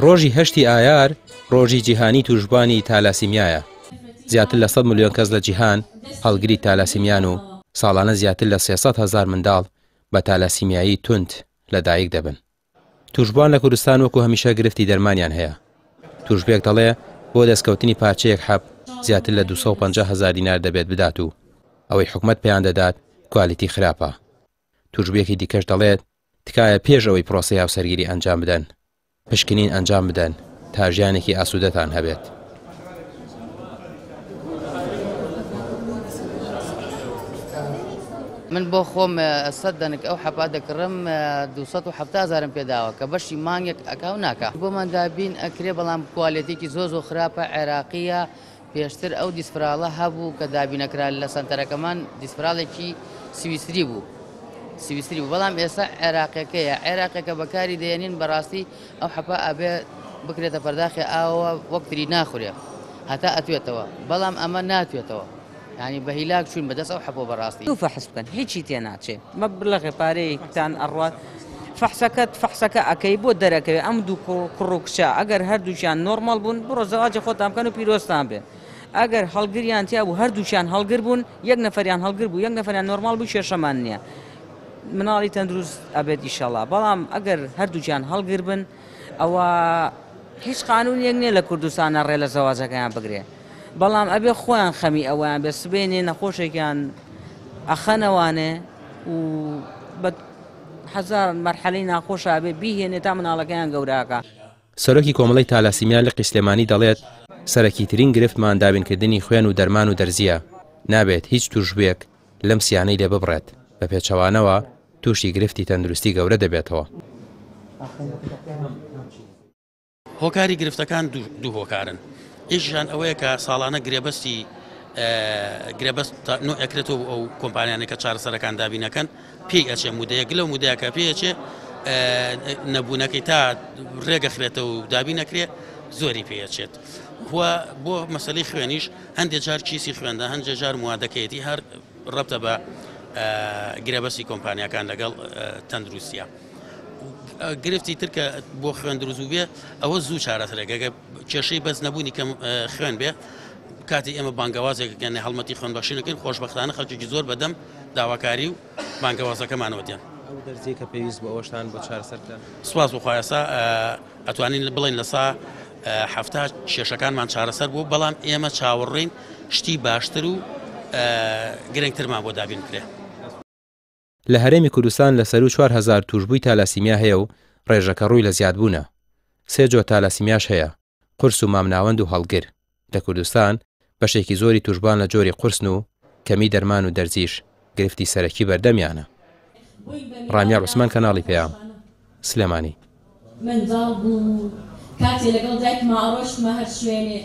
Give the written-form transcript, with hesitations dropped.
ڕۆژی 8 ئایار ڕۆژی جیهانی توشبانی تالاسیمیایە. زیاتر لە 100 ملیۆن کەس لە جیهان هەڵگری تالاسیمیان و ساڵانە زیاتر لە 300,000 منداڵ بە تالاسیمیایی تونند لەدایک دەبن. توشبان لە کوردستان وەکو هەمیشە گرفتی دەرمانیان هەیە. توشبێک دەڵێ بۆ دەستکەوتنی پارچەیەک حەب زیاتر لە 250,000 دینار دەبێت بدات و ئەوەی حکومەت پێیان دەدات کوالیتی خراپە. توشبێکی دیکەش دەڵێت تکایە پێش ئەوەی پرۆسەی هاوسەرگیری ئەنجام بدەن پشکنین ئەنجام بدەن تا ژیانێکی ئاسوودەتان هەبێت. من بۆ خۆم 100 دەنک ئەو حەپا دەکڕم 270,000 پێداوە کە بەشی مانگێک ئەکاو ناکە. بۆمان دابین ئەکرێ بەڵام کوالێتێکی زۆر خراپە عێراقیە. پێشتر ئەو دیسپراڵە هەبوو کە دابینەکرا لە سنتەرەکەمان دیسپراڵێکی سویسری بوو بەڵام ئێستا عێراقیەکەیە. عێراقێکە بەکاری دێنین بەڕاستی ئەو حەپا ئەبێ بکرێتە پەرداخی ئاوە وەکتری ناخورێ هەتا ئەتوێتەوە بەڵام ئەمە ناتوێتەوە. يعني بهیلاک چون بەدەست ئەو حەپۆ بەڕاستی دوو فەحس بکەن هیچی تێ ناچێ مەبلەغی پارەیەکتان ئەڕوات فەحسەکە ئەکەی بۆ دەرەکەوێ ئەم دوو کوڕ و کچە ئەگەر هەردووچیان نۆرمال بوون بڕۆ زەواجی خۆتان بکەن و پیرۆستان بێ. ئەگەر هەڵگریان تیا بوو هەردووچیان هەڵگر بوون یەک نەفەریان هەڵگر بوو یەک نەفەریان نۆرمال بوو شێشەمان نییە مناڵی تەندروست ئەبێت ئیشەڵا. بەڵام ئەگەر هەردووچیان هەڵگر بن ئەوە هیچ قانونیەک نییە لە کوردستانە ڕێ لە زەواجەکەیان بگرێ. بەڵام ئەبێ خۆیان خەمی ئەویان بێ سبێنێ نەخۆشێکیان ئەخەنەوانێ و بە هەزار مەرحەلەی ناخۆشە ئەبێ بیهێنێ تا مناڵەکەیان گەوراکە. سەرۆکی کۆمەڵی تالاسیمیان لقی سلێمانی دەڵێت سەرەکیترین گرفتمان دابینکردنی خوێن و دەرمان و دەرزیە. نابێت هیچ توشبێک لەم سیانەی لێ ببڕێت بە پێچەوانەوە تووشی گرفتی تەندروستی گەورە دەبێتەوە. هۆکاری گرفتەکان دوو هۆکارن. ئیشیان ئەوەیە کە ساڵانە گرێبەست ئەکرێتەوە ئەو کۆمپانیانە کە چارەسەرەکان دابینەکەن پێی ئەچێ مودەیەک لەو مودەیەکە پێچێ نەبوونەکەی تا ڕێگەخرێتەوە و دابی نەکرێ زۆری پێچێت. بۆ مەسەلەی خوێنیش هەندێک جار چیسی خوێندە هەندێک جار موادەکەیەتی هەر ڕەبتە بە گرێبەستی کۆمپانیەکان لەگەڵ تەندروستیە. گرفتی ترکە بۆ خوێن دروست بێ ئەوە زوو چارەسەرێکە کێشەی بەس نەبوونی کەم خوێن بێ کاتی ئێمە بانگەوازێک گەنێ هەڵمەتی خوێن باشینەکەن خۆشبەختانە خەڵکی زۆر بەدەم داواکاری و بانگەوازەکەمانەوە دێن. ئەو دەرزی کە پێویست بە ئەوشتان بۆ چارەسەرکە سواز بخوایە ئەتوانین بڵین لە سا هەفتا کێشەکانمان چارەسەر بوو بەڵام ئێمە چاوەڕێین شتی باشتر و گرنگترمان بۆ دابین کرێ. لە هەرێمی کوردستان لە سەر و 4,000 توشبووی تالاسیمیا هەیە و ڕێژەکە ڕووی لە زیادبوونە. 3 جۆر تالاسیمیاش هەیە قورس و مامناوەند و هەڵگر. لە کوردستان بەشێکی زۆری توشبان لە جۆری قورسن و کەمی دەرمان و دەرزیش گرفتی سەرەکی بەردەمیانە. ڕامیار عوسمان کەناڵی پێیام سلێمانی. منداڵ بوو کاتی لەگەڵ دایکما ئەڕۆشتمە هەر شوێنێ